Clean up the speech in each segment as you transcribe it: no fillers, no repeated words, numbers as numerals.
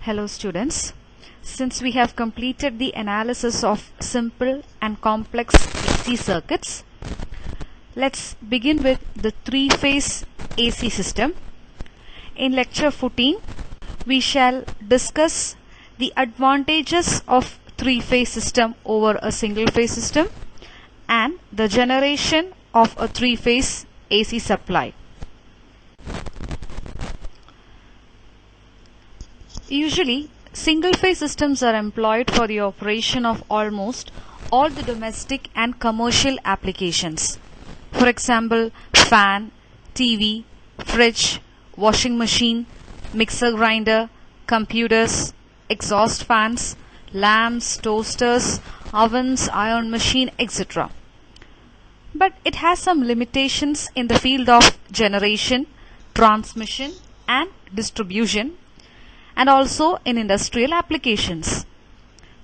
Hello students, since we have completed the analysis of simple and complex AC circuits, let's begin with the three-phase AC system. In lecture 14, we shall discuss the advantages of three-phase system over a single-phase system and the generation of a three-phase AC supply. Usually, single-phase systems are employed for the operation of almost all the domestic and commercial applications. For example, fan, TV, fridge, washing machine, mixer grinder, computers, exhaust fans, lamps, toasters, ovens, iron machine, etc. But it has some limitations in the field of generation, transmission and distribution, and also in industrial applications.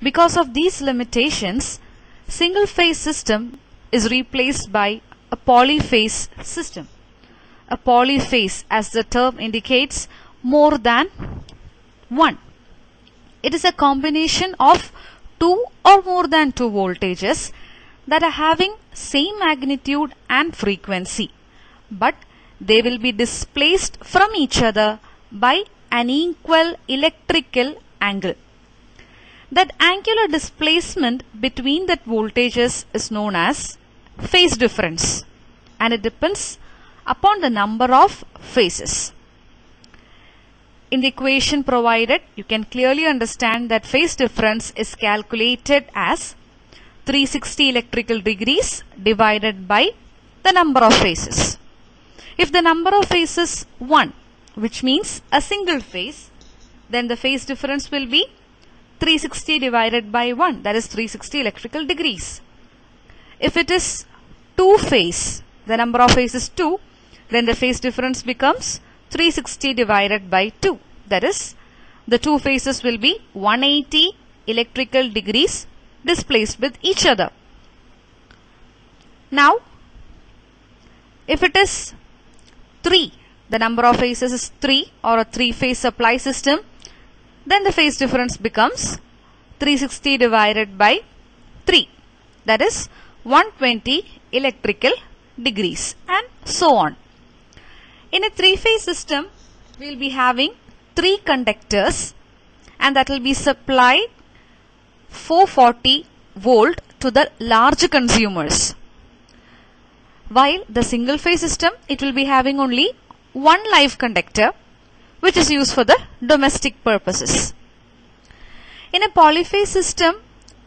Because of these limitations, single-phase system is replaced by a polyphase system. A polyphase, as the term indicates, more than one. It is a combination of two or more than two voltages that are having same magnitude and frequency, but they will be displaced from each other by an equal electrical angle. That angular displacement between that voltages is known as phase difference, and it depends upon the number of phases. In the equation provided, you can clearly understand that phase difference is calculated as 360 electrical degrees divided by the number of phases. If the number of phases is 1, which means a single phase, then the phase difference will be 360 divided by 1, that is 360 electrical degrees. If it is two phase, the number of phases is 2, then the phase difference becomes 360 divided by 2, that is the two phases will be 180 electrical degrees displaced with each other. Now, if it is 3, the number of phases is 3 or a three-phase supply system, then the phase difference becomes 360 divided by 3, that is 120 electrical degrees, and so on. In a three-phase system, we will be having 3 conductors, and that will be supplied 440 volt to the large consumers. While the single-phase system, it will be having only one live conductor, which is used for the domestic purposes. In a polyphase system,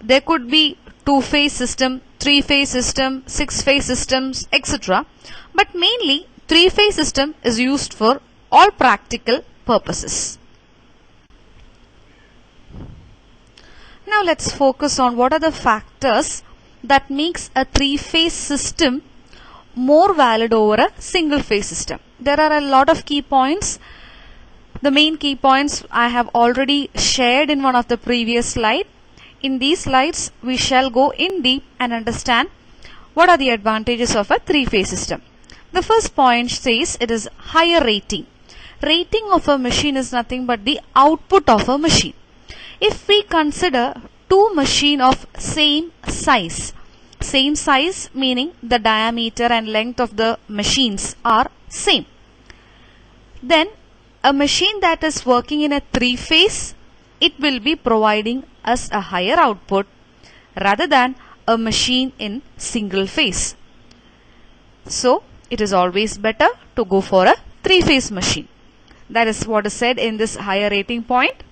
there could be two-phase system, three-phase system, six-phase systems, etc. But mainly, three-phase system is used for all practical purposes. Now let's focus on what are the factors that makes a three-phase system more valid over a single-phase system. There are a lot of key points. The main key points I have already shared in one of the previous slides. In these slides, we shall go in deep and understand what are the advantages of a three-phase system. The first point says it is higher rating. Rating of a machine is nothing but the output of a machine. If we consider two machines of same size meaning the diameter and length of the machines are same, then a machine that is working in a three-phase, it will be providing us a higher output rather than a machine in single phase. So it is always better to go for a three-phase machine. That is what is said in this higher rating point.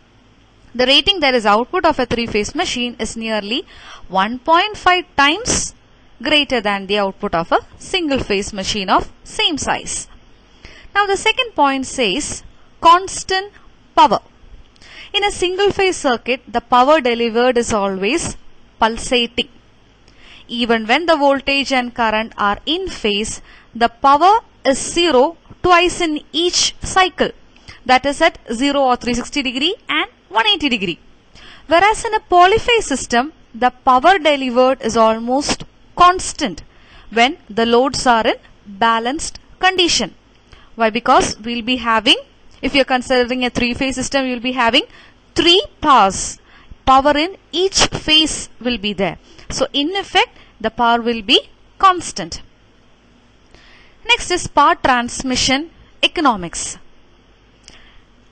The rating, that is output of a three-phase machine, is nearly 1.5 times greater than the output of a single-phase machine of same size. Now the second point says constant power. In a single-phase circuit, the power delivered is always pulsating. Even when the voltage and current are in phase, the power is 0 twice in each cycle. That is at 0 or 360 degree and 180 degree. Whereas in a polyphase system, the power delivered is almost constant when the loads are in balanced condition. Why? Because we will be having, if you are considering a three-phase system, you will be having 3 power in each phase will be there. So in effect the power will be constant. Next is power transmission economics.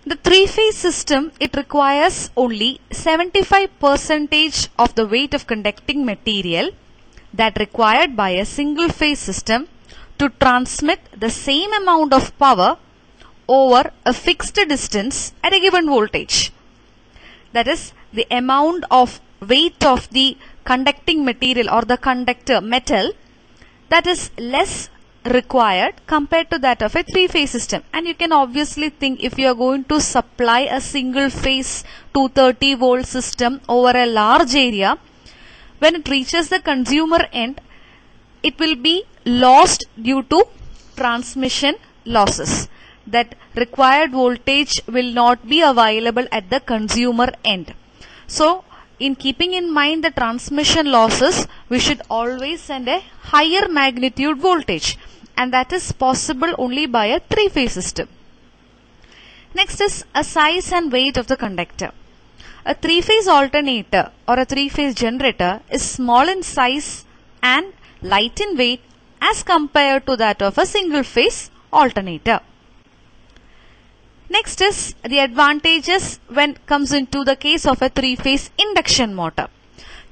The three-phase system, it requires only 75% of the weight of conducting material that required by a single phase system to transmit the same amount of power over a fixed distance at a given voltage. That is, the amount of weight of the conducting material or the conductor metal that is less required compared to that of a three-phase system. And you can obviously think, if you are going to supply a single phase 230 volt system over a large area, when it reaches the consumer end, it will be lost due to transmission losses. That required voltage will not be available at the consumer end. So in keeping in mind the transmission losses, we should always send a higher magnitude voltage, and that is possible only by a three-phase system. Next is a size and weight of the conductor. A three-phase alternator or a three-phase generator is small in size and light in weight as compared to that of a single-phase alternator. Next is the advantages when comes into the case of a three-phase induction motor.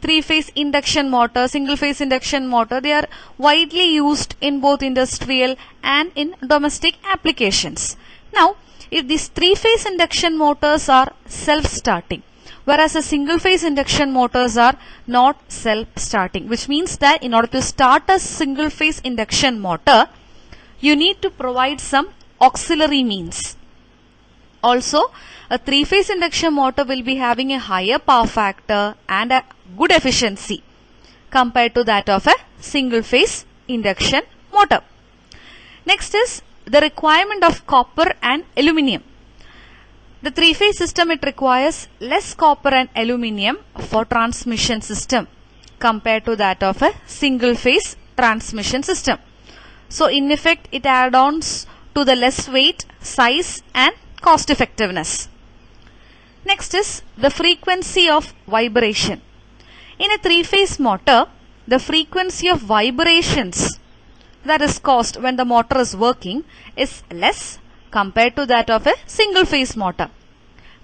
Three-phase induction motor, single-phase induction motor, they are widely used in both industrial and in domestic applications. Now, if these three-phase induction motors are self-starting, whereas a single-phase induction motors are not self-starting, which means that in order to start a single-phase induction motor, you need to provide some auxiliary means. Also, a three-phase induction motor will be having a higher power factor and a good efficiency compared to that of a single-phase induction motor. Next is the requirement of copper and aluminium. The three-phase system, it requires less copper and aluminium for transmission system compared to that of a single-phase transmission system. So in effect, it adds to the less weight, size and cost effectiveness. Next is the frequency of vibration. In a three-phase motor, the frequency of vibrations that is caused when the motor is working is less compared to that of a single-phase motor,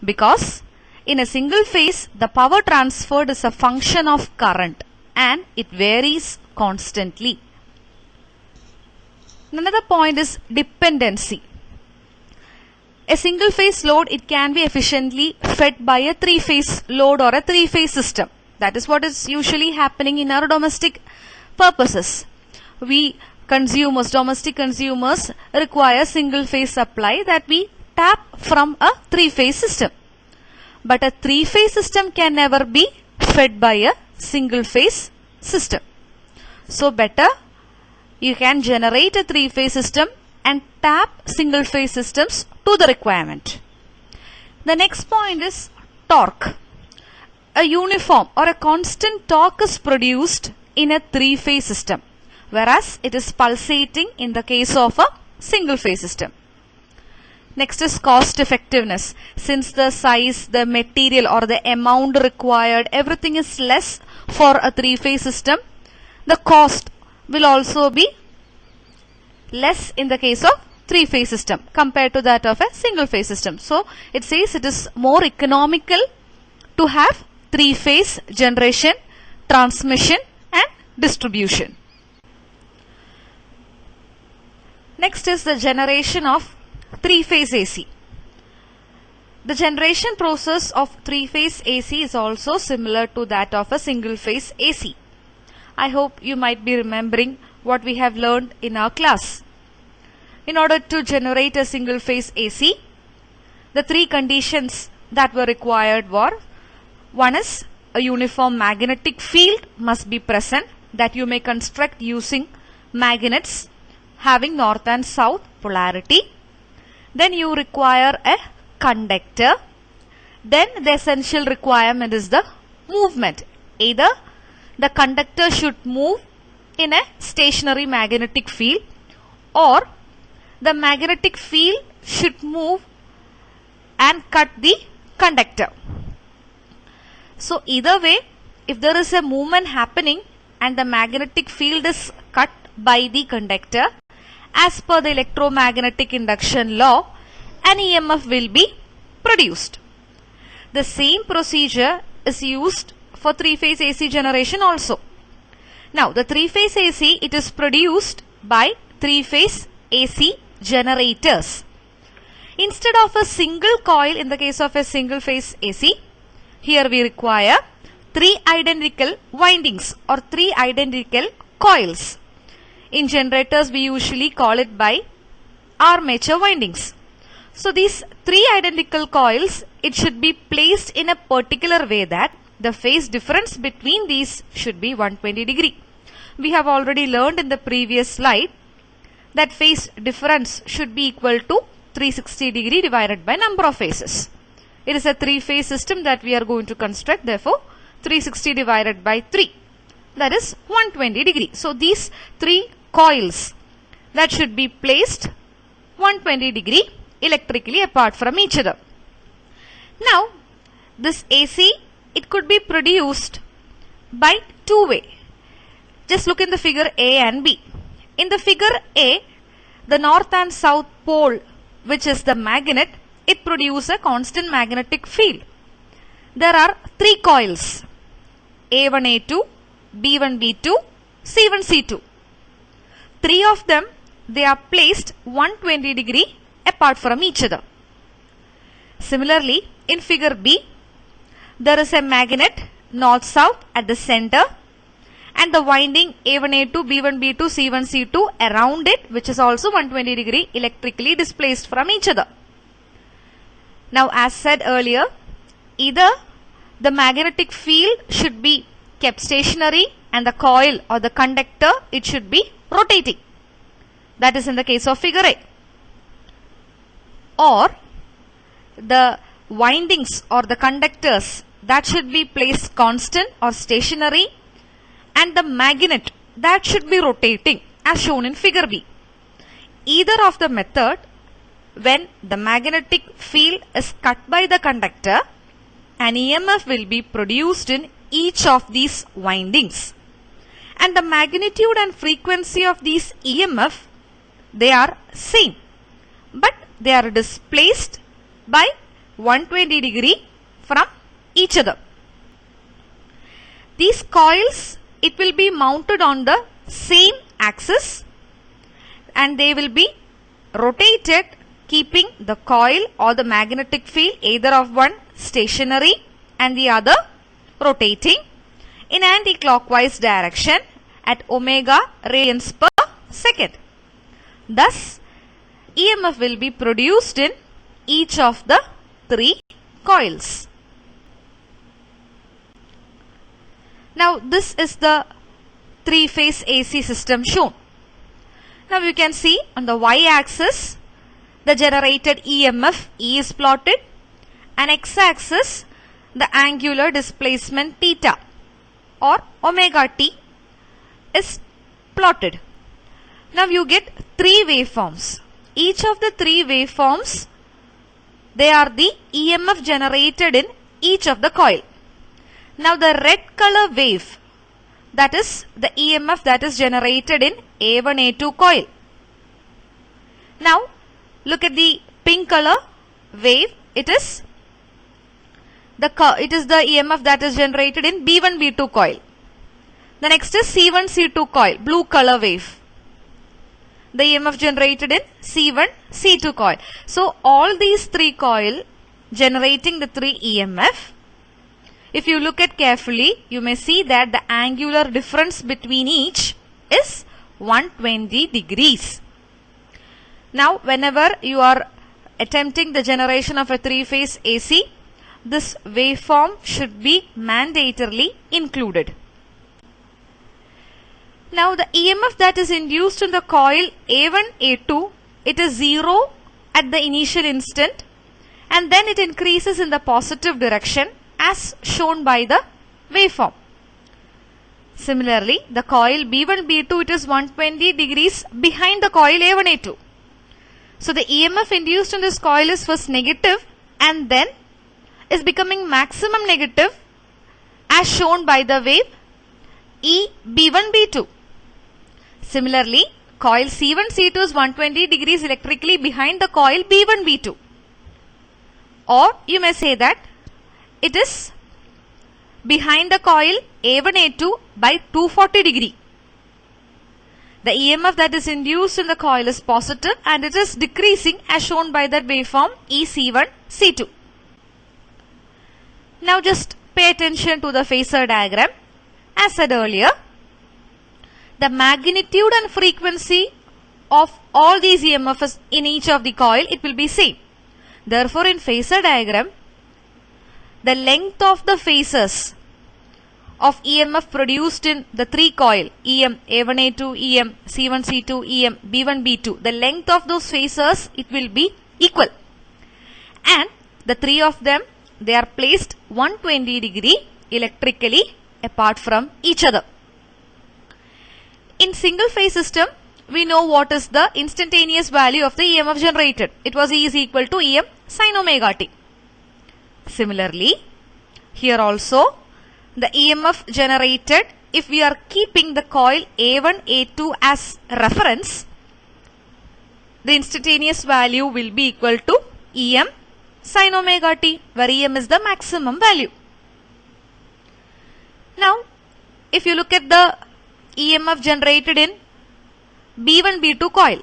because in a single phase the power transferred is a function of current and it varies constantly. Another point is dependency. A single phase load, it can be efficiently fed by a three-phase load or a three-phase system. That is what is usually happening in our domestic purposes. We consumers, domestic consumers, require single phase supply that we tap from a three-phase system. But a three-phase system can never be fed by a single phase system. So better you can generate a three-phase system and tap single phase systems to the requirement. The next point is torque. A uniform or a constant torque is produced in a three-phase system, whereas it is pulsating in the case of a single phase system. Next is cost effectiveness. Since the size, the material or the amount required, everything is less for a three-phase system, the cost will also be less in the case of three-phase system compared to that of a single-phase system. So it says it is more economical to have three-phase generation, transmission and distribution. Next is the generation of three-phase AC. The generation process of three-phase AC is also similar to that of a single-phase AC. I hope you might be remembering what we have learned in our class. In order to generate a single-phase AC, the three conditions that were required were: one is a uniform magnetic field must be present, that you may construct using magnets having north and south polarity. Then you require a conductor. Then the essential requirement is the movement. Either the conductor should move in a stationary magnetic field, or the magnetic field should move and cut the conductor. So either way, if there is a movement happening and the magnetic field is cut by the conductor, as per the electromagnetic induction law, an EMF will be produced. The same procedure is used for three-phase AC generation also. Now the three-phase AC, it is produced by three-phase AC generators. Instead of a single coil, in the case of a single phase AC, here we require three identical windings or three identical coils. In generators, we usually call it by armature windings. So these three identical coils, it should be placed in a particular way that the phase difference between these should be 120 degree. We have already learned in the previous slide that phase difference should be equal to 360 degree divided by number of phases. It is a three-phase system that we are going to construct. Therefore, 360 divided by 3, that is 120 degree. So these three coils that should be placed 120 degree electrically apart from each other. Now this AC, it could be produced by two way. Just look in the figure A and B. In the figure A, the north and south pole, which is the magnet, it produces a constant magnetic field. There are three coils, A1, A2, B1, B2, C1, C2. Three of them, they are placed 120 degree apart from each other. Similarly, in figure B, there is a magnet north-south at the center and the winding A1, A2, B1, B2, C1, C2 around it, which is also 120 degree electrically displaced from each other. Now as said earlier, either the magnetic field should be kept stationary and the coil or the conductor, it should be rotating. That is in the case of figure A. Or the windings or the conductors, that should be placed constant or stationary and the magnet, that should be rotating as shown in figure B. Either of the method, when the magnetic field is cut by the conductor, an EMF will be produced in each of these windings. And the magnitude and frequency of these EMF, they are same, but they are displaced by 120 degree from each other. These coils, it will be mounted on the same axis and they will be rotated, keeping the coil or the magnetic field either of one stationary and the other rotating in anti-clockwise direction at omega radians per second. Thus, EMF will be produced in each of the three coils. Now this is the three-phase AC system shown. Now you can see on the y-axis the generated EMF E is plotted and x-axis the angular displacement theta or omega t is plotted. Now you get three waveforms. Each of the three waveforms, they are the EMF generated in each of the coil. Now the red color wave, that is the EMF that is generated in A1, A2 coil. Now look at the pink color wave, it is the EMF that is generated in B1, B2 coil. The next is C1, C2 coil, blue color wave. The EMF generated in C1, C2 coil. So all these three coil generating the three EMF. If you look at carefully, you may see that the angular difference between each is 120 degrees. Now whenever you are attempting the generation of a three-phase AC, this waveform should be mandatorily included. Now the EMF that is induced in the coil A1, A2, it is 0 at the initial instant and then it increases in the positive direction as shown by the waveform. Similarly, the coil B1, B2, it is 120 degrees behind the coil A1, A2. So the EMF induced in this coil is first negative and then is becoming maximum negative as shown by the wave EB1B2. Similarly, coil C1C2 is 120 degrees electrically behind the coil B1B2. Or you may say that it is behind the coil A1A2 by 240 degree. The EMF that is induced in the coil is positive and it is decreasing as shown by that waveform EC1C2. Now just pay attention to the phasor diagram. As said earlier, the magnitude and frequency of all these EMFs in each of the coil, it will be same. Therefore, in phasor diagram, the length of the phasors of EMF produced in the three coil EM A1A2, EM C1C2, EM B1B2, the length of those phasors, it will be equal. And the three of them, they are placed 120 degree electrically apart from each other. In single phase system, we know what is the instantaneous value of the EMF generated. It was E is equal to EM sin omega t. Similarly, here also the EMF generated, if we are keeping the coil A1, A2 as reference, the instantaneous value will be equal to EM sin omega t, where EM is the maximum value. Now, if you look at the EMF generated in B1, B2 coil,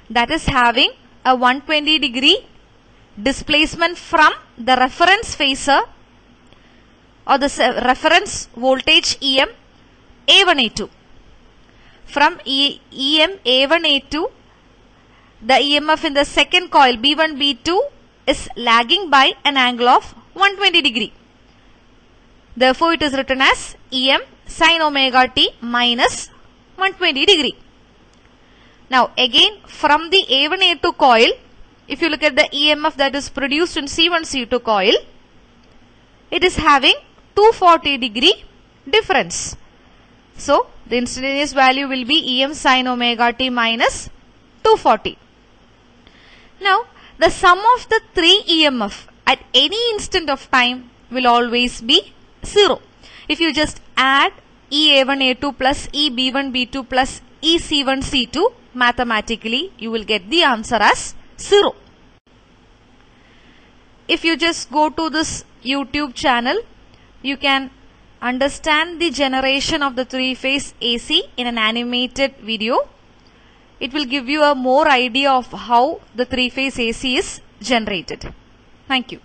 that is having a 120 degree displacement from the reference phasor or the reference voltage EM A1A2. From EM A1A2, the EMF in the second coil B1, B2 is lagging by an angle of 120 degree. Therefore, it is written as EM sin omega t minus 120 degree. Now, again from the A1A2 coil, if you look at the EMF that is produced in C1C2 coil, it is having 240 degree difference. So, the instantaneous value will be EM sin omega t minus 240. Now, the sum of the three EMF at any instant of time will always be 0. If you just add EA1A2 plus EB1B2 plus EC1C2, mathematically you will get the answer as 0. If you just go to this YouTube channel, you can understand the generation of the three-phase AC in an animated video. It will give you a more idea of how the three-phase AC is generated. Thank you.